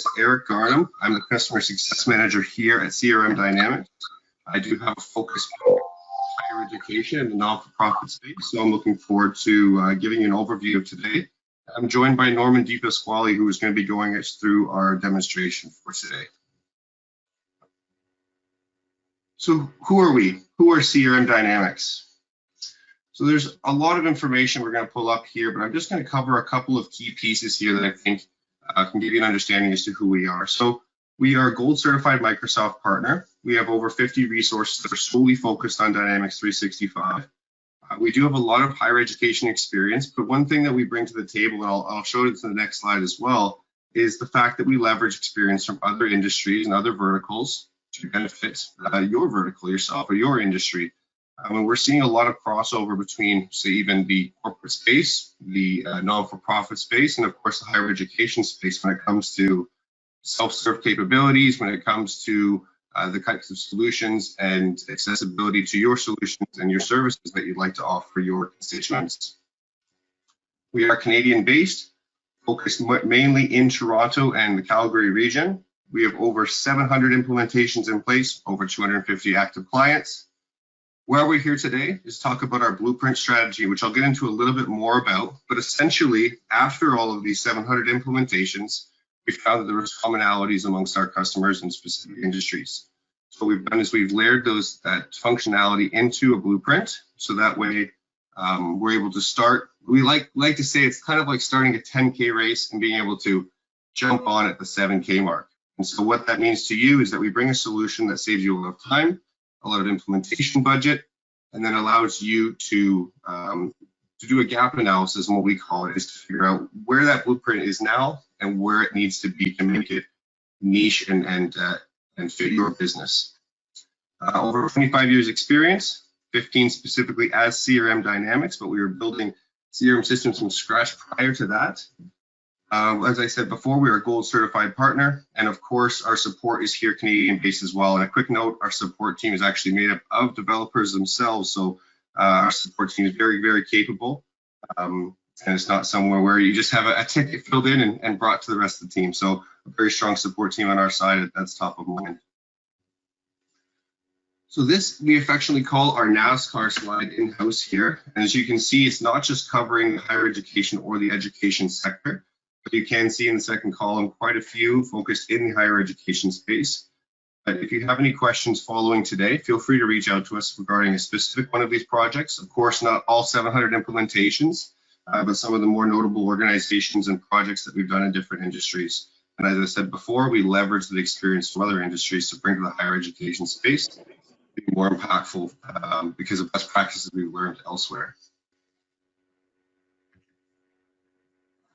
is Eric Garnham. I'm the Customer Success Manager here at CRM Dynamics. I do have a focus on higher education in the non-for-profit space, so I'm looking forward to giving you an overview of today. I'm joined by Norman DePasquale, who is going to be going us through our demonstration for today. So who are we? Who are CRM Dynamics? So there's a lot of information we're going to pull up here, but I'm just going to cover a couple of key pieces here that I think can give you an understanding as to who we are. So we are a gold certified Microsoft partner. We have over 50 resources that are solely focused on Dynamics 365. We do have a lot of higher education experience, but one thing that we bring to the table, and I'll show it to the next slide as well, is the fact that we leverage experience from other industries and other verticals to benefit your vertical, yourself, or your industry. And we're seeing a lot of crossover between, say, even the corporate space, the non-for-profit space, and of course the higher education space when it comes to self-serve capabilities, when it comes to the types of solutions and accessibility to your solutions and your services that you'd like to offer your constituents. We are Canadian-based, focused mainly in Toronto and the Calgary region. We have over 700 implementations in place, over 250 active clients. Why we're here today is talk about our blueprint strategy, which I'll get into a little bit more about. But essentially, after all of these 700 implementations, we found that there was commonalities amongst our customers in specific industries. So what we've done is we've layered that functionality into a blueprint, so that way we're able to start. We like to say it's kind of like starting a 10K race and being able to jump on at the 7K mark. And so what that means to you is that we bring a solution that saves you a lot of time, a lot of implementation budget, and then allows you to do a gap analysis, and what we call it is to figure out where that blueprint is now and where it needs to be to make it niche and fit your business. Over 25 years experience, 15 specifically as CRM Dynamics, but we were building CRM systems from scratch prior to that. As I said before, we are a gold certified partner, and of course our support is here Canadian based as well. And a quick note, our support team is actually made up of developers themselves, so our support team is very, very capable, and it's not somewhere where you just have a ticket filled in and brought to the rest of the team. So a very strong support team on our side, that's top of mind. So this we affectionately call our NASCAR slide in-house here, and as you can see, it's not just covering the higher education or the education sector. But you can see in the second column quite a few focused in the higher education space. But if you have any questions following today, feel free to reach out to us regarding a specific one of these projects. Of course, not all 700 implementations, but some of the more notable organizations and projects that we've done in different industries. And as I said before, we leverage the experience from other industries to bring to the higher education space to be more impactful because of best practices we've learned elsewhere.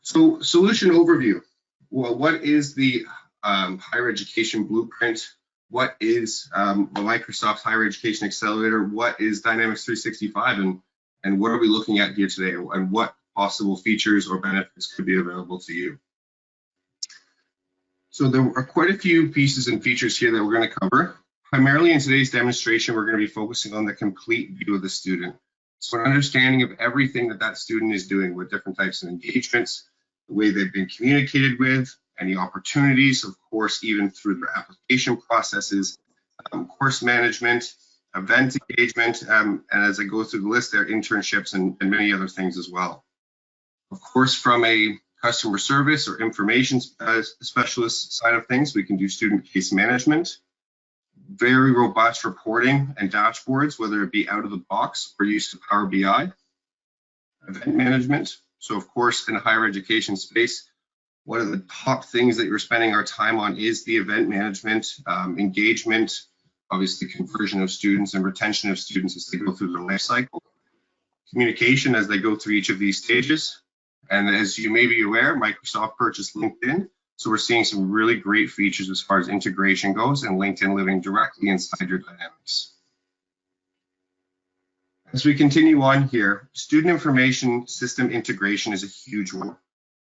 So solution overview. Well, what is the higher education blueprint? What is the Microsoft Higher Education Accelerator? What is Dynamics 365? And what are we looking at here today? And what possible features or benefits could be available to you? So there are quite a few pieces and features here that we're going to cover. Primarily in today's demonstration, we're going to be focusing on the complete view of the student. So an understanding of everything that student is doing with different types of engagements, the way they've been communicated with, any opportunities, of course, even through their application processes, course management, event engagement, and as I go through the list, their internships and many other things as well. Of course, from a customer service or information specialist side of things, we can do student case management, very robust reporting and dashboards, whether it be out of the box or use of Power BI, event management. So of course, in a higher education space, one of the top things that you're spending our time on is the event management, engagement, obviously conversion of students and retention of students as they go through their life cycle, communication as they go through each of these stages. And as you may be aware, Microsoft purchased LinkedIn. So we're seeing some really great features as far as integration goes and LinkedIn living directly inside your Dynamics. As we continue on here, student information system integration is a huge one.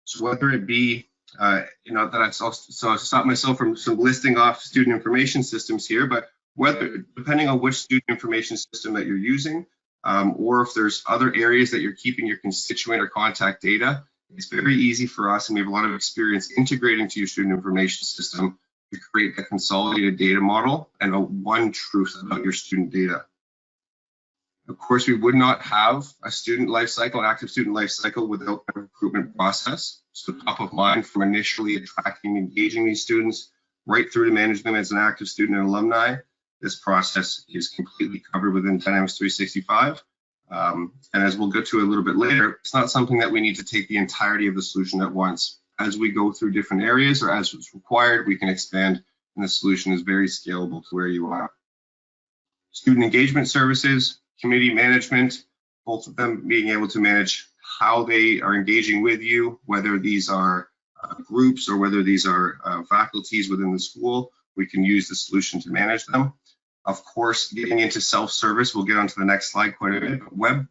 So whether it be, that I stopped myself from listing off student information systems here, but whether, depending on which student information system that you're using, or if there's other areas that you're keeping your constituent or contact data, It's very easy for us, and we have a lot of experience integrating to your student information system to create a consolidated data model and a one truth about your student data. Of course, we would not have a student life cycle, an active student life cycle, without a recruitment process. So top of mind from initially attracting and engaging these students right through to managing them as an active student and alumni. This process is completely covered within Dynamics 365. And as we'll get to a little bit later, it's not something that we need to take the entirety of the solution at once. As we go through different areas or as it's required, we can expand, and the solution is very scalable to where you are. Student engagement services, committee management, both of them being able to manage how they are engaging with you, whether these are groups or whether these are faculties within the school, we can use the solution to manage them. Of course, getting into self-service, we'll get onto the next slide quite a bit, but web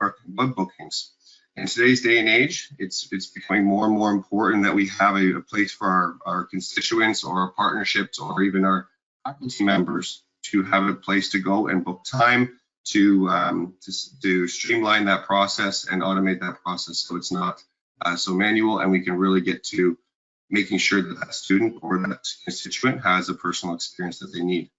bookings. In today's day and age, it's becoming more and more important that we have a place for our constituents or our partnerships or even our faculty members to have a place to go and book time to streamline that process and automate that process so it's not so manual, and we can really get to making sure that that student or that constituent has a personal experience that they need.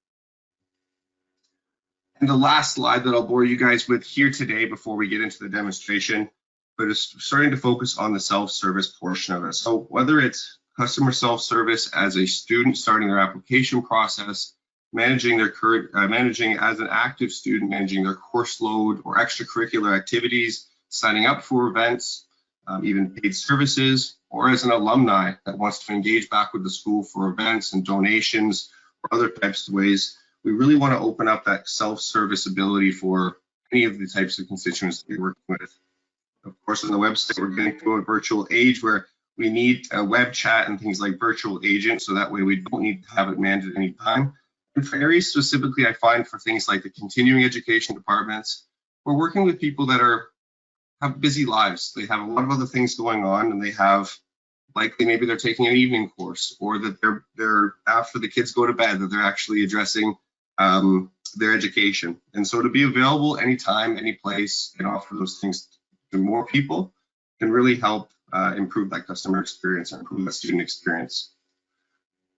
And the last slide that I'll bore you guys with here today before we get into the demonstration, but it's starting to focus on the self-service portion of it. So whether it's customer self-service as a student starting their application process, managing their managing as an active student, managing their course load or extracurricular activities, signing up for events, even paid services, or as an alumni that wants to engage back with the school for events and donations or other types of ways, we really want to open up that self-service ability for any of the types of constituents that we're working with. Of course, on the website, we're getting to a virtual age where we need a web chat and things like virtual agents, so that way we don't need to have it manned at any time. And for areas specifically, I find for things like the continuing education departments, we're working with people that have busy lives. They have a lot of other things going on, and they have likely maybe they're taking an evening course, or that they're after the kids go to bed, that they're actually addressing their education. And so to be available anytime, any place, and offer those things to more people can really help improve that customer experience and improve that student experience.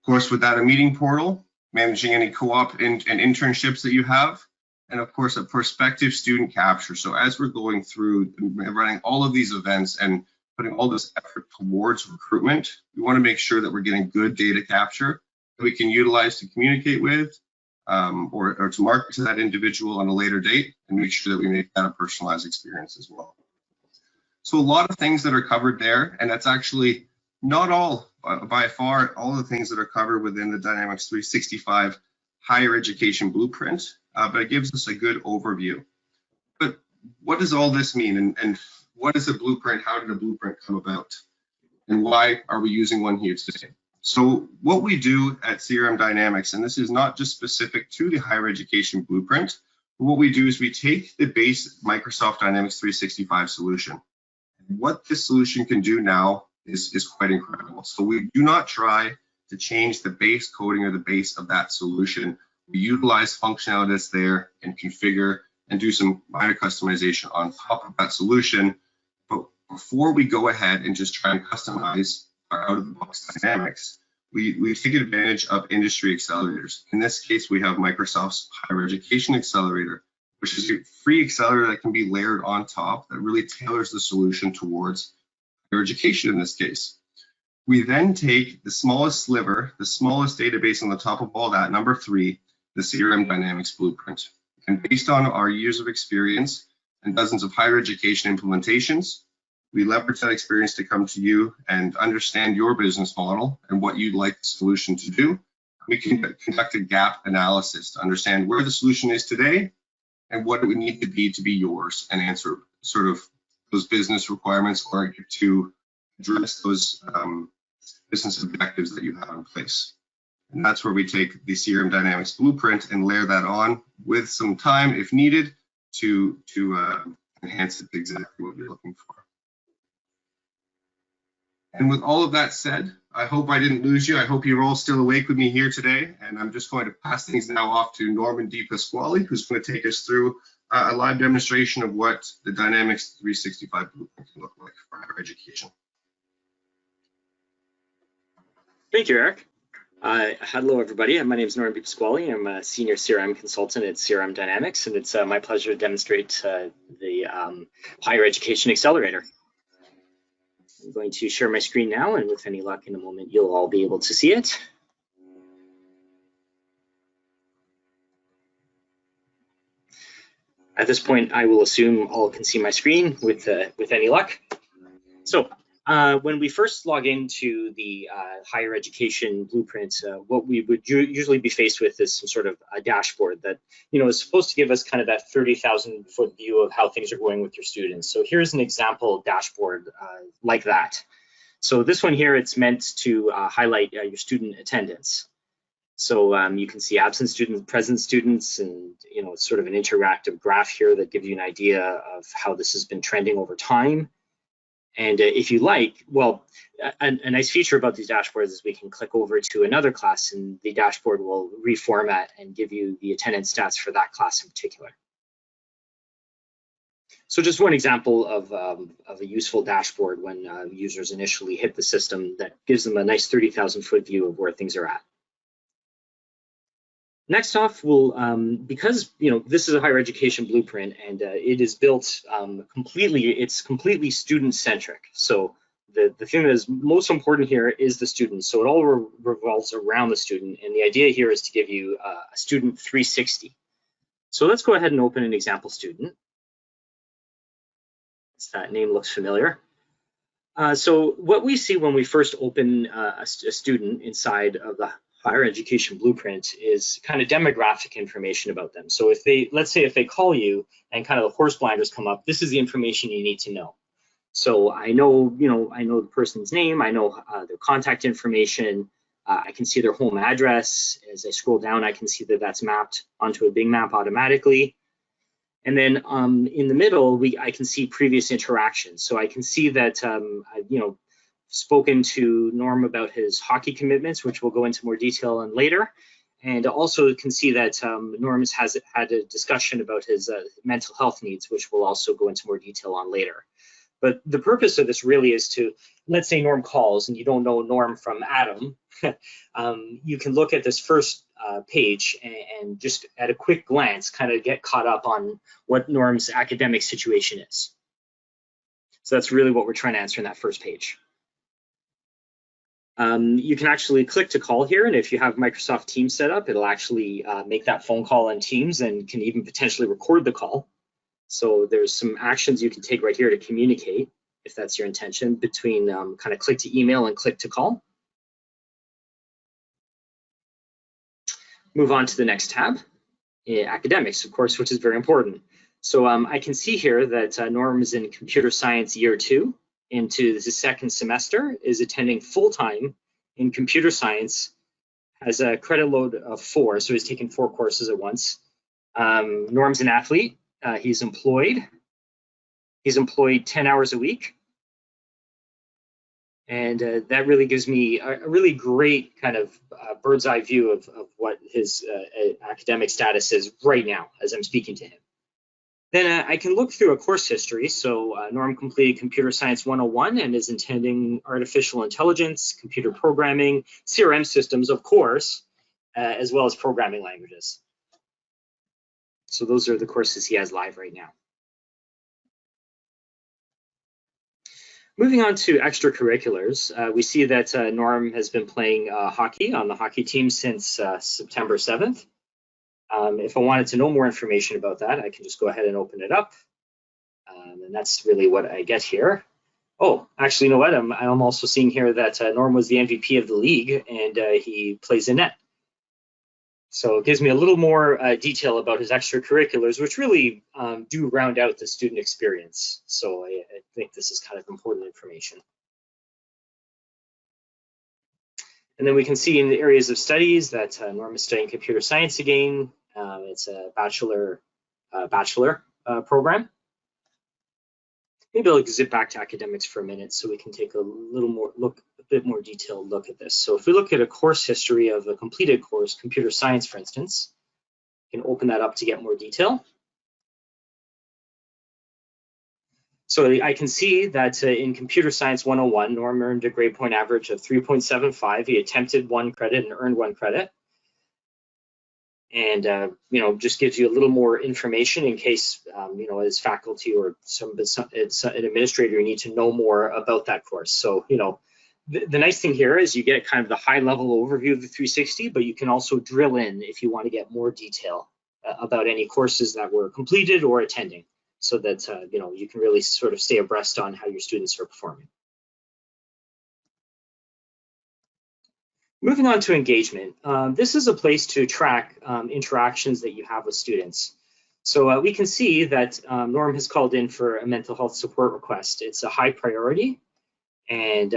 Of course, with that, a meeting portal, managing any co-op and internships that you have, and of course, a prospective student capture. So as we're going through and running all of these events and putting all this effort towards recruitment, we want to make sure that we're getting good data capture that we can utilize to communicate with or to market to that individual on a later date, and make sure that we make that a personalized experience as well. So a lot of things that are covered there, and that's actually not all, by far, all the things that are covered within the Dynamics 365 higher education blueprint, but it gives us a good overview. But what does all this mean, and what is a blueprint? How did a blueprint come about? And why are we using one here today? So what we do at CRM Dynamics, and this is not just specific to the higher education blueprint, but what we do is we take the base Microsoft Dynamics 365 solution. And what this solution can do now is quite incredible. So we do not try to change the base coding or the base of that solution. We utilize functionality that's there and configure and do some minor customization on top of that solution. But before we go ahead and just try and customize our out-of-the-box dynamics, we take advantage of industry accelerators. In this case, we have Microsoft's Higher Education Accelerator, which is a free accelerator that can be layered on top that really tailors the solution towards higher education in this case. We then take the smallest sliver, the smallest database on the top of all that, number 3, the CRM Dynamics blueprint. And based on our years of experience and dozens of higher education implementations, we leverage that experience to come to you and understand your business model and what you'd like the solution to do. We can conduct a gap analysis to understand where the solution is today and what it would need to be yours, and answer sort of those business requirements or to address those business objectives that you have in place. And that's where we take the CRM Dynamics blueprint and layer that on with some time if needed to enhance it to exactly what you're looking for. And with all of that said, I hope I didn't lose you. I hope you're all still awake with me here today. And I'm just going to pass things now off to Norman DePasquale, who's going to take us through a live demonstration of what the Dynamics 365 blueprint can look like for higher education. Thank you, Eric. Hello, everybody. My name is Norm Pasquale. I'm a senior CRM consultant at CRM Dynamics, and it's my pleasure to demonstrate the higher education accelerator. I'm going to share my screen now, and with any luck, in a moment, you'll all be able to see it. At this point, I will assume all can see my screen with any luck. So when we first log into the higher education blueprint, what we would usually be faced with is some sort of a dashboard that is supposed to give us kind of that 30,000 foot view of how things are going with your students. So here's an example dashboard like that. So this one here, it's meant to highlight your student attendance. So you can see absent students, present students, and it's sort of an interactive graph here that gives you an idea of how this has been trending over time. And if you like, well, a nice feature about these dashboards is we can click over to another class and the dashboard will reformat and give you the attendance stats for that class in particular. So just one example of a useful dashboard when users initially hit the system that gives them a nice 30,000 foot view of where things are at. Next off, because this is a higher education blueprint and it is built it's completely student-centric. So the thing that is most important here is the student. So it all revolves around the student, and the idea here is to give you a student 360. So let's go ahead and open an example student. That name looks familiar. So what we see when we first open a student inside of the higher education blueprint is kind of demographic information about them. So let's say if they call you and kind of the horse blinders come up, this is the information you need to know. So I know the person's name, I know their contact information, I can see their home address. As I scroll down, I can see that that's mapped onto a Bing map automatically. And then in the middle, I can see previous interactions. So I can see that I've spoken to Norm about his hockey commitments, which we'll go into more detail on later. And also can see that Norm has had a discussion about his mental health needs, which we'll also go into more detail on later. But the purpose of this really is to, let's say Norm calls and you don't know Norm from Adam, you can look at this first page and just at a quick glance kind of get caught up on what Norm's academic situation is. So that's really what we're trying to answer in that first page. You can actually click to call here, and if you have Microsoft Teams set up, it'll actually make that phone call on Teams and can even potentially record the call. So there's some actions you can take right here to communicate, if that's your intention, between kind of click to email and click to call. Move on to the next tab, academics, of course, which is very important. So I can see here that Norm is in computer science year 2. Into the second semester, is attending full-time in computer science, has a credit load of 4, so he's taking 4 courses at once. Norm's an athlete, he's employed 10 hours a week. And that really gives me a really great kind of bird's eye view of what his academic status is right now as I'm speaking to him. Then I can look through a course history. So Norm completed Computer Science 101 and is attending artificial intelligence, computer programming, CRM systems, of course, as well as programming languages. So those are the courses he has live right now. Moving on to extracurriculars, we see that Norm has been playing hockey on the hockey team since September 7th. If I wanted to know more information about that, I can just go ahead and open it up. And that's really what I get here. Oh, actually, you know what? I'm also seeing here that Norm was the MVP of the league and he plays in net. So it gives me a little more detail about his extracurriculars, which really do round out the student experience. So I think this is kind of important information. And then we can see in the areas of studies that Norm is studying computer science again. It's a bachelor program. Maybe I'll zip back to academics for a minute so we can take a bit more detailed look at this. So if we look at a course history of a completed course, computer science, for instance, you can open that up to get more detail. So I can see that in Computer Science 101, Norm earned a grade point average of 3.75. He attempted 1 credit and earned 1 credit. And, just gives you a little more information in case, as faculty or it's an administrator, you need to know more about that course. So, the nice thing here is you get kind of the high level overview of the 360, but you can also drill in if you want to get more detail about any courses that were completed or attending, so that, you can really sort of stay abreast on how your students are performing. Moving on to engagement, this is a place to track interactions that you have with students. So we can see that Norm has called in for a mental health support request. It's a high priority, and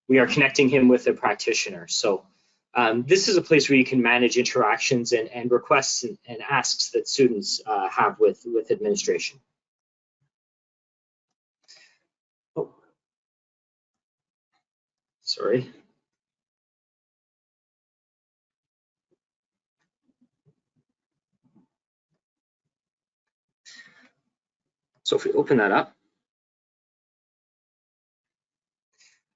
we are connecting him with a practitioner. So this is a place where you can manage interactions and requests and asks that students have with administration. Oh, sorry. So if we open that up,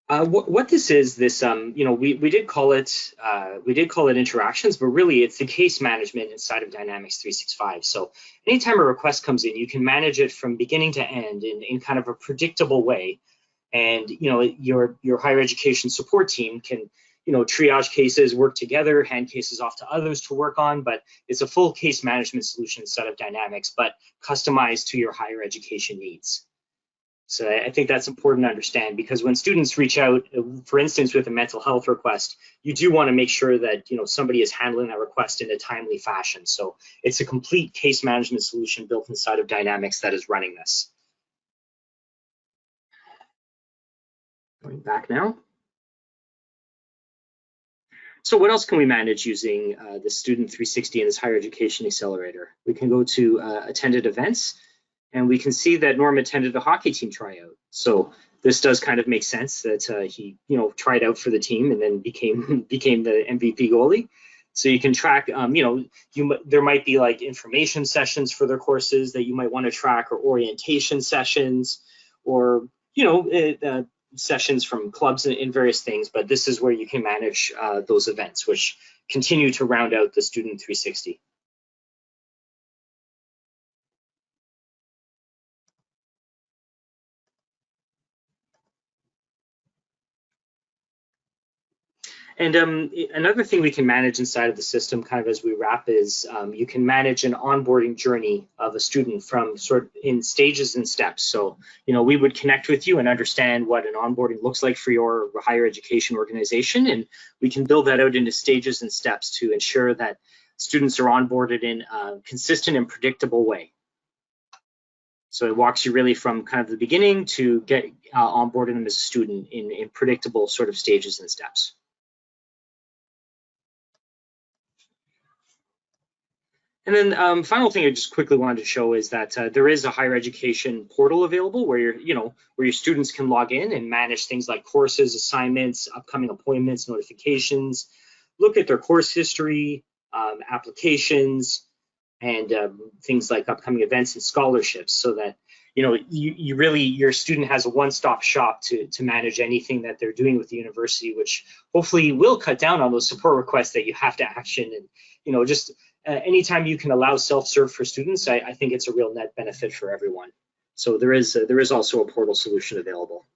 what this is, we did call it interactions, but really it's the case management inside of Dynamics 365. So anytime a request comes in, you can manage it from beginning to end in kind of a predictable way. And your higher education support team can triage cases, work together, hand cases off to others to work on, but it's a full case management solution instead of Dynamics, but customized to your higher education needs. So I think that's important to understand, because when students reach out, for instance, with a mental health request, you do want to make sure that somebody is handling that request in a timely fashion. So it's a complete case management solution built inside of Dynamics that is running this. Going back now. So what else can we manage using the Student 360 and this higher education accelerator? We can go to attended events, and we can see that Norm attended a hockey team tryout. So this does kind of make sense that he tried out for the team and then became the MVP goalie. So you can track, there might be like information sessions for their courses that you might want to track, or orientation sessions, or sessions from clubs and various things, but this is where you can manage those events, which continue to round out the Student 360. And another thing we can manage inside of the system, kind of as we wrap, is you can manage an onboarding journey of a student from sort of in stages and steps. So, we would connect with you and understand what an onboarding looks like for your higher education organization, and we can build that out into stages and steps to ensure that students are onboarded in a consistent and predictable way. So it walks you really from kind of the beginning to get onboarding them as a student in predictable sort of stages and steps. And then final thing I just quickly wanted to show is that there is a higher education portal available where where your students can log in and manage things like courses, assignments, upcoming appointments, notifications, look at their course history, applications, and things like upcoming events and scholarships, so that your student has a one-stop shop to manage anything that they're doing with the university, which hopefully will cut down on those support requests that you have to action. And just anytime you can allow self-serve for students, I think it's a real net benefit for everyone. So there is also a portal solution available.